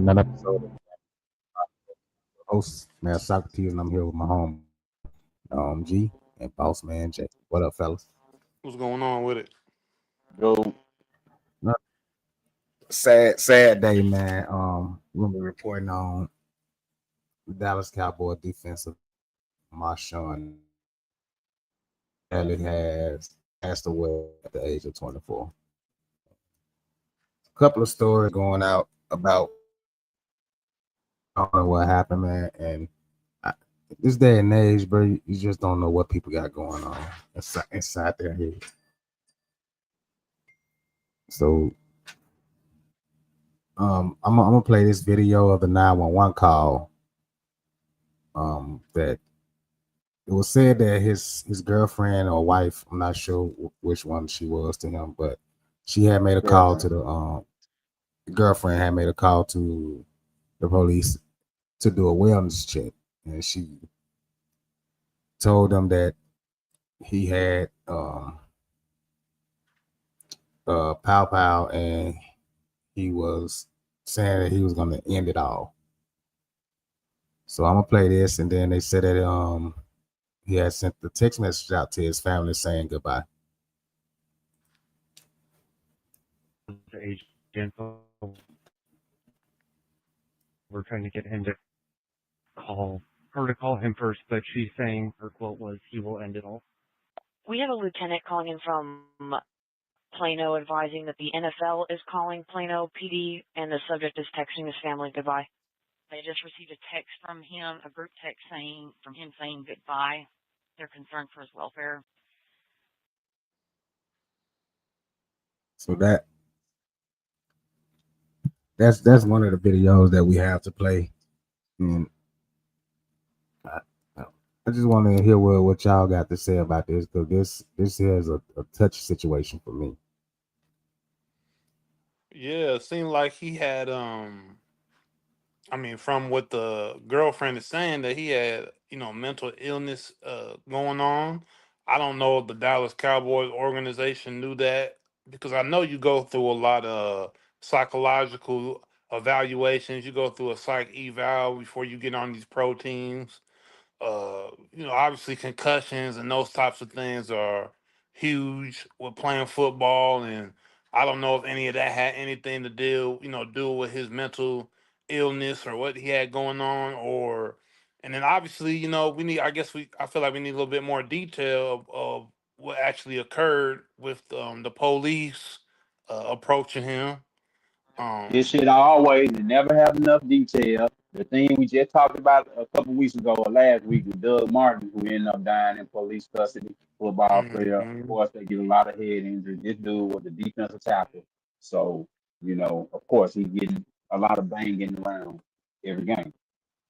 another episode of host, man, Socrates, and I'm here with my home, G, and boss man, Jay. What up, fellas? What's going on with it? Go. No, sad day, man. We'll be reporting on the Dallas Cowboy defensive Mashawn. Ellie has passed away at the age of 24. A couple of stories going out about I don't know what happened, man, and this day and age, bro, you just don't know what people got going on inside their head. So, I'm gonna play this video of the 911 call. That it was said that his girlfriend or wife, I'm not sure which one she was to him, but she had made a call to the girlfriend had made a call to the police to do a wellness check, and she told them that he had pow pow, and he was saying that he was gonna end it all. So I'm gonna play this, and then they said that he had sent the text message out to his family saying goodbye. The agent, we're trying to get him to call him first, but she's saying her quote was, "He will end it all." We have a lieutenant calling in from Plano advising that the NFL is calling Plano PD, and the subject is texting his family goodbye. They just received a text from him, a group text from him saying goodbye. They're concerned for his welfare. So that's one of the videos that we have to play, and I just want to hear what y'all got to say about this, because this is a touchy situation for me. Yeah, it seemed like he had from what the girlfriend is saying, that he had, mental illness going on. I don't know if the Dallas Cowboys organization knew that, because I know you go through a lot of psychological evaluations. You go through a psych eval before you get on these pro teams. Obviously concussions and those types of things are huge with playing football, and I don't know if any of that had anything to do with his mental illness or what he had going on, and then obviously, I feel like we need a little bit more detail of what actually occurred with the police approaching him. This shit always they never have enough detail. The thing we just talked about a couple weeks ago or last week with Doug Martin, who ended up dying in police custody, football player. Of Mhm. course, they get a lot of head injury. This dude was a defensive tackle. So, of course, he's getting a lot of banging around every game.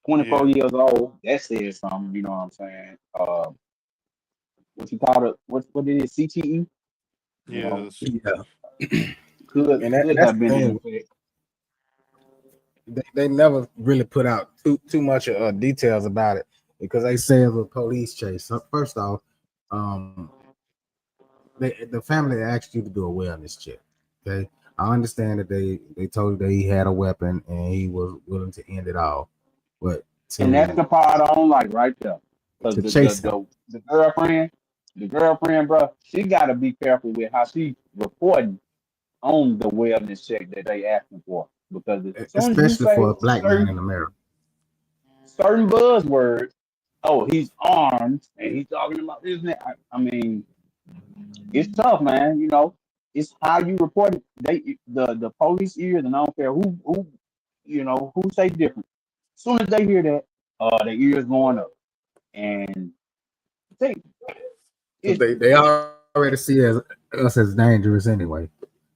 24 Yeah, years old, that says something, you know what I'm saying? What you call it? What did it? CTE? You know, yes, Yeah, could and could that's have the been in thing. effect. They never really put out too much details about it, because they say it was a police chase. So first off, um, the family asked you to do a wellness check. Okay, I understand that they told you that he had a weapon and he was willing to end it all, but And that's to the part I don't like right there. Because to the, the chase him, the the girlfriend, bro, she gotta be careful with how she reporting on the wellness check that they asking for. Because as soon as you especially for say a black man in America. certain buzzwords, oh, he's armed and he's talking about this and that. I mean, it's tough, man. It's how you report it. The police ears, and I don't care who say different. As soon as they hear that, their ears going up. And they, Because it's they already see us as dangerous anyway.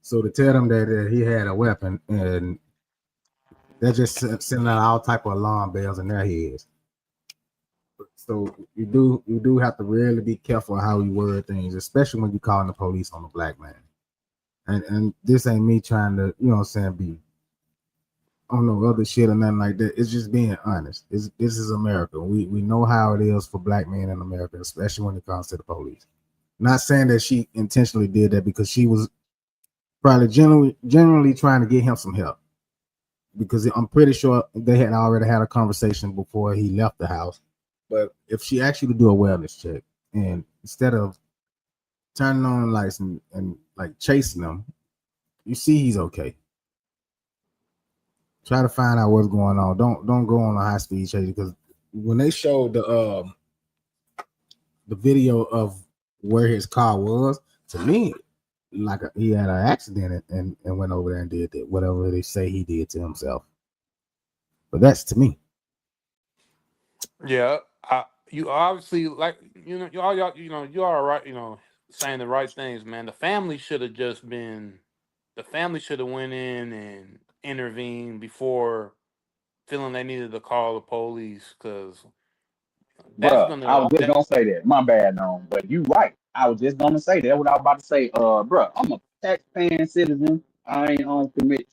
So to tell them that he had a weapon, and they're just sending out all type of alarm bells in their heads. So you do have to really be careful how you word things, especially when you're calling the police on a black man. And this ain't me trying to, be on no other shit or nothing like that. It's just being honest. This is America. We know how it is for black men in America, especially when it comes to the police. Not saying that she intentionally did that, because she was probably generally trying to get him some help. because I'm pretty sure they had already had a conversation before he left the house. But if she actually to do a wellness check, and instead of turning on the lights and like chasing him, you see he's okay. Try to find out what's going on. Don't go on a high speed chase, because when they showed the video of where his car was, to me, like he had an accident and went over there and did that, whatever they say he did to himself. But that's to me. Yeah, you obviously like you all y'all you are right. Saying the right things, man. The family should have just been. The family should have went in and intervened before feeling they needed to call the police, because that's Bruh, I gonna was just that gonna say that. My bad, no, but you right. I was just gonna say that. What I was about to say. Bruh, I'm a taxpaying citizen. I ain't on commit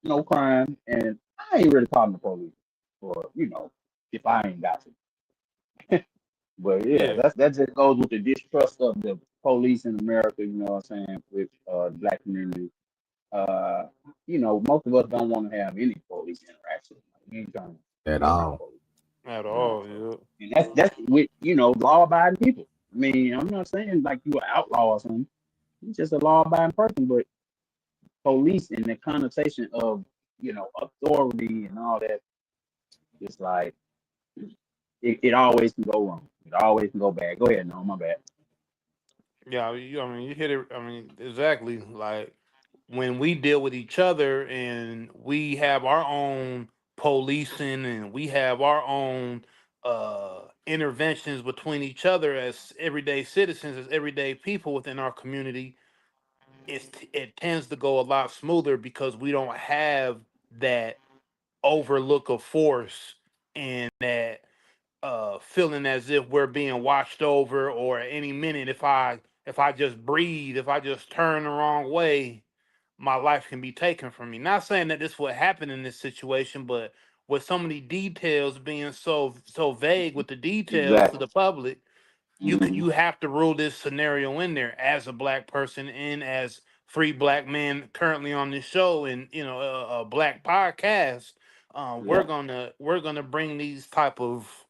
no crime, and I ain't really calling the police for if I ain't got to. But yeah, yeah. that just goes with the distrust of the police in America. You know what I'm saying, with the black community. Uh, most of us don't want to have any police interaction. Like, we ain't trying to At be around all. police. At You know, all. so Yeah. and that's with law-abiding people. I mean, I'm not saying like you an outlaw or something. You're just a law-abiding person, but police and the connotation of authority and all that, it's like it always can go wrong. It always can go bad. Go ahead, no, my bad. Yeah, I mean, you hit it. I mean, exactly. Like when we deal with each other and we have our own policing and we have our own interventions between each other as everyday citizens, as everyday people within our community, it tends to go a lot smoother because we don't have that overlook of force and that feeling as if we're being watched over, or at any minute if I just breathe, if I just turn the wrong way, my life can be taken from me. Not saying that this would happen in this situation, but with so many details being so vague with the details to Exactly. the public, Hmm. you have to rule this scenario in there as a black person and as free black man currently on this show and a black podcast. Yeah. We're gonna bring these type of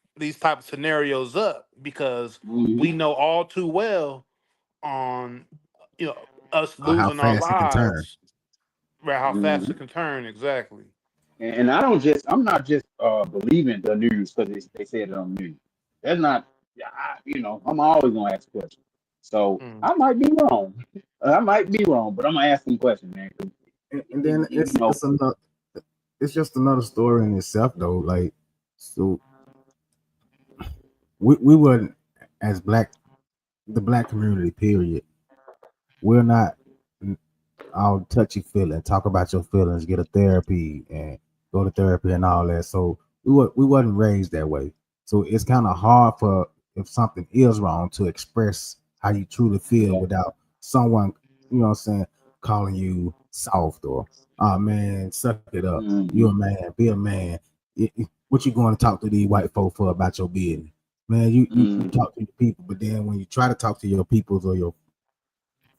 scenarios up because we Hmm. know all too well on you know us How losing our fast it can turn. lives, right? How fast it Hmm. can turn, exactly. And I'm not just believing the news because they said it on the news. That's not, I'm always gonna ask questions. So Mm. I might be wrong. I might be wrong, but I'm gonna ask some questions, man. 'Cause And then you know, it's just another story in itself though. Like, so we wouldn't, as the black community period, we're not all touchy feeling, talk about your feelings, get a therapy and go to therapy and all that. So we wasn't raised that way. So it's kind of hard for, if something is wrong, to express how you truly feel yeah. without someone, what I'm saying, calling you soft or, oh man, suck it up. You a Hmm. man, be a man. What you going to talk to these white folk for about your business? Man, you Hmm. talk to your people, but then when you try to talk to your peoples or your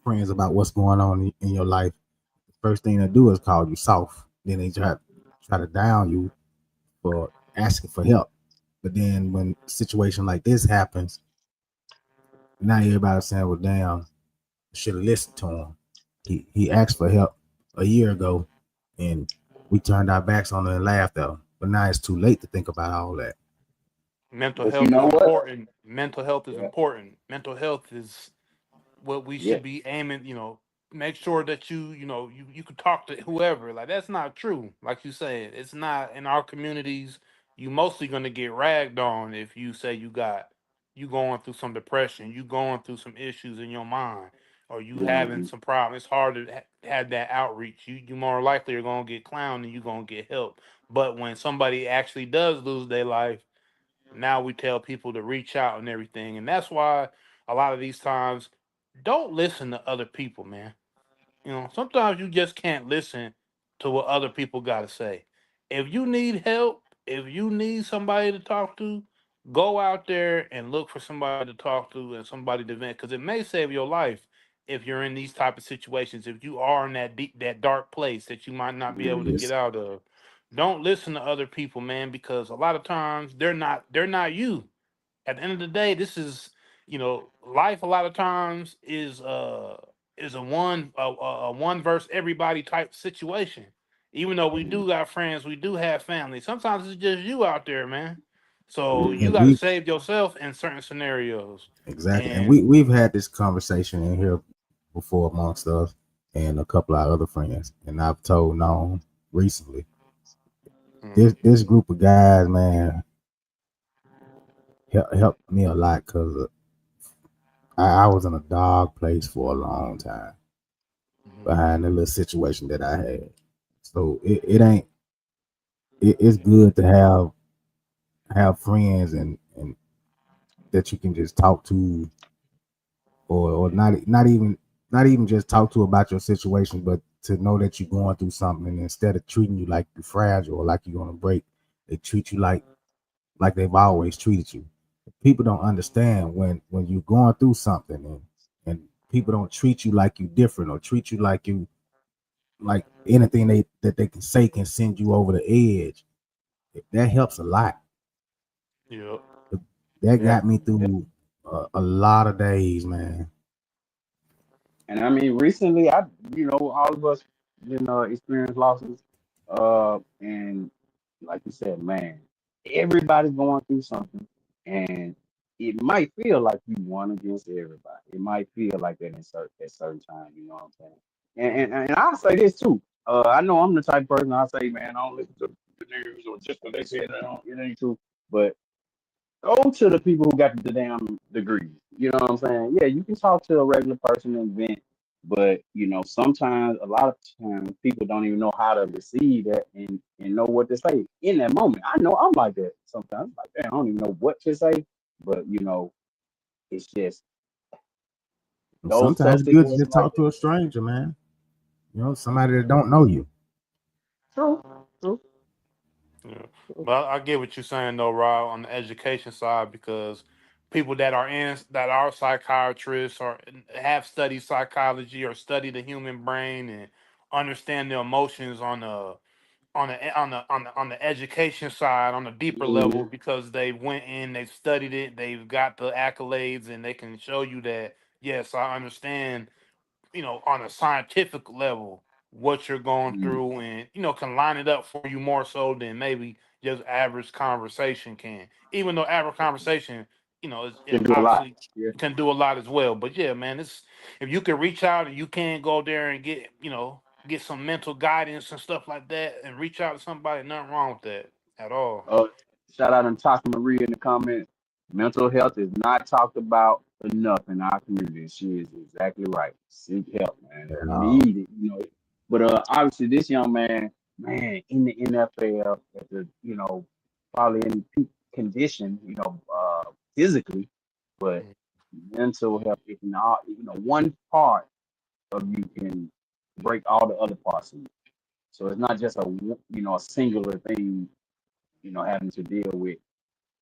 friends about what's going on in your life, first thing they do is call you soft. Then they try to down you for asking for help. But then when a situation like this happens, now everybody's saying, "Well, damn, should have listened to him. He asked for help a year ago, and we turned our backs on him and laughed at him. But now it's too late to think about all that." Mental But you health know is what? important. Mental health is Yeah. important. Mental health is what we Yeah. should be aiming. Make sure that you can talk to whoever. Like that's not true. Like you said, it's not in our communities. You mostly gonna get ragged on if you say you going through some depression, you going through some issues in your mind, or you having Hmm. some problem. It's hard to have that outreach. You more likely are gonna get clowned than you gonna get help. But when somebody actually does lose their life, now we tell people to reach out and everything. And that's why a lot of these times, don't listen to other people, man. Sometimes you just can't listen to what other people got to say. If you need help, if you need somebody to talk to, go out there and look for somebody to talk to and somebody to vent, because it may save your life if you're in these type of situations. If you are in that deep, that dark place that you might not be able to Yes. get out of, Don't listen to other people, man, because a lot of times they're not you. At the end of the day, this is, life. A lot of times is a one versus everybody type situation. Even though we do got friends, we do have family. Sometimes it's just you out there, man. So you And got to we save yourself in certain scenarios. exactly, and And we've had this conversation in here before amongst us and a couple of our other friends, and I've told known recently. This group of guys, man, helped me a lot because I was in a dark place for a long time behind the little situation that I had. So it ain't it's good to have friends and that you can just talk to, or not even just talk to about your situation, but to know that you're going through something, and instead of treating you like you're fragile or like you're gonna break, they treat you like they've always treated you. People don't understand when you're going through something, and people don't treat you like you different or treat you like anything that they can say can send you over the edge. That helps a lot. yeah, That yeah, got me through a lot of days, man. And I mean, recently, all of us, experienced losses. And like you said, man, everybody's going through something, and it might feel like you won against everybody. It might feel like that at certain time. You know what I'm saying? And I'll say this too. I know I'm the type of person I say, man, I don't listen to the news or just what they say. It ain't true. But go to the people who got the damn degrees. You know what I'm saying? Yeah, you can talk to a regular person and vent, but sometimes, a lot of times, people don't even know how to receive that and know what to say in that moment. I know I'm like that sometimes. Like, damn, I don't even know what to say, but it's just those tough Sometimes it's good to situations just like talk that. to a stranger, man. Somebody that don't know you. True, true, yeah. true. But I get what you're saying though, Rob, on the education side, because people that are psychiatrists or have studied psychology or study the human brain and understand the emotions on the education side, on the deeper level, Mhm. because they went in, they've studied it, they've got the accolades, and they can show you that yes, I understand, on a scientific level what you're going Mhm. through, and can line it up for you more so than maybe just average conversation can. Even though average conversation, it Can do a lot. obviously Yeah. can do a lot as well. But yeah, man, it's if you can reach out and you can go there and get some mental guidance and stuff like that, and reach out to somebody, nothing wrong with that at all. Uh, Shout out to Tasha Marie in the comments. Mental health is not talked about enough in our community. She is exactly right. Seek help, man. And You need it. But obviously, this young man, in the NFL, at the probably in peak condition, physically, but mental health is not, one part of you can break all the other parts of you. So it's not just a singular thing, having to deal with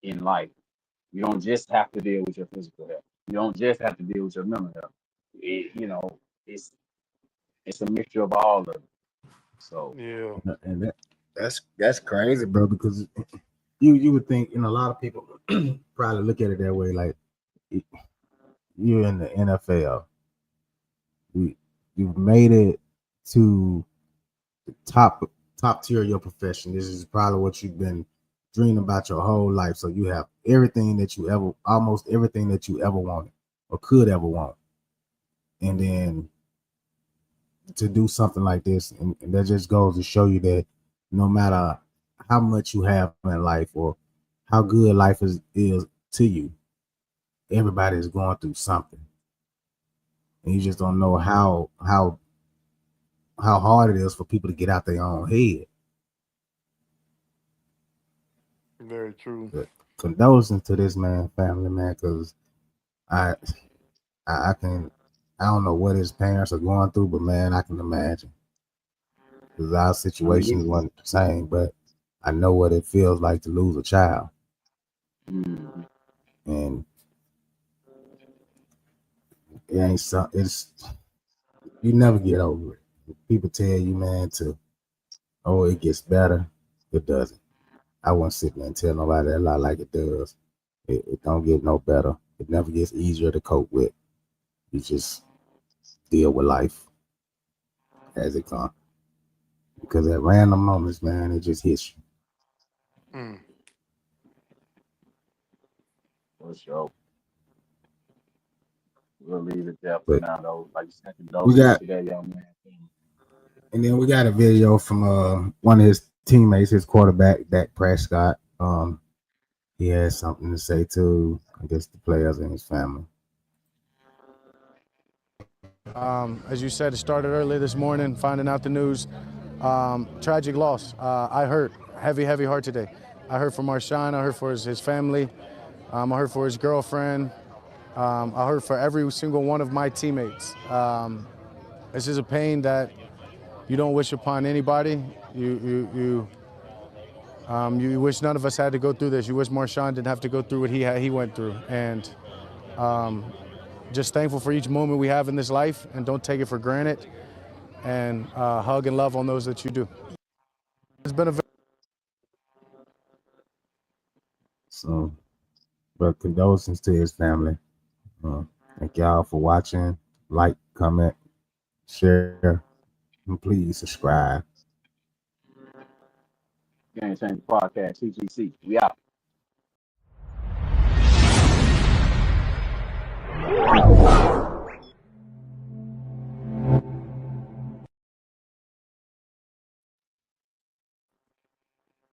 in life. You don't just have to deal with your physical health. You don't just have to deal with your mental health. It's it's a mixture of all of it. So Yeah, and that's crazy, bro. Because you would think, a lot of people probably look at it that way. Like, you're in the NFL, you you've made it to the top tier of your profession. This is probably what you've been dreaming about your whole life. So you have almost everything that you ever wanted or could ever want, and then to do something like this, and that just goes to show you that no matter how much you have in life or how good life is to you, everybody is going through something, and you just don't know how hard it is for people to get out their own head. very true. But condolences to this man family, man, because I I can, I don't know what his parents are going through, but man, I can imagine, because our I mean, situations weren't the same, but I know what it feels like to lose a child, mm, and it ain't so. It's you never get over it. People tell you, man, to, oh, it gets better. It doesn't. I wouldn't sit there and tell nobody a lot like it does. It don't get no better. It never gets easier to cope with. You just deal with life as it comes. Because at random moments, man, it just hits you. Mm. For sure. We'll leave it there for But now, though. Like you said, we got, to that young man. and then we got a video from one of his teammates, his quarterback, Dak Prescott. He has something to say to, I guess, the players and his family. As you said, it started early this morning, finding out the news. Tragic loss. I hurt. Heavy heart today. I heard for Mashawn. I heard for his family. I heard for his girlfriend. I heard for every single one of my teammates. This is a pain that you don't wish upon anybody. You wish none of us had to go through this. You wish Mashawn didn't have to go through what he went through. And just thankful for each moment we have in this life, and don't take it for granted. And hug and love on those that you do. It's been a So, but condolences to his family. Thank y'all for watching. Like, comment, share, and please subscribe. Game Changer Podcast, CGC. We out.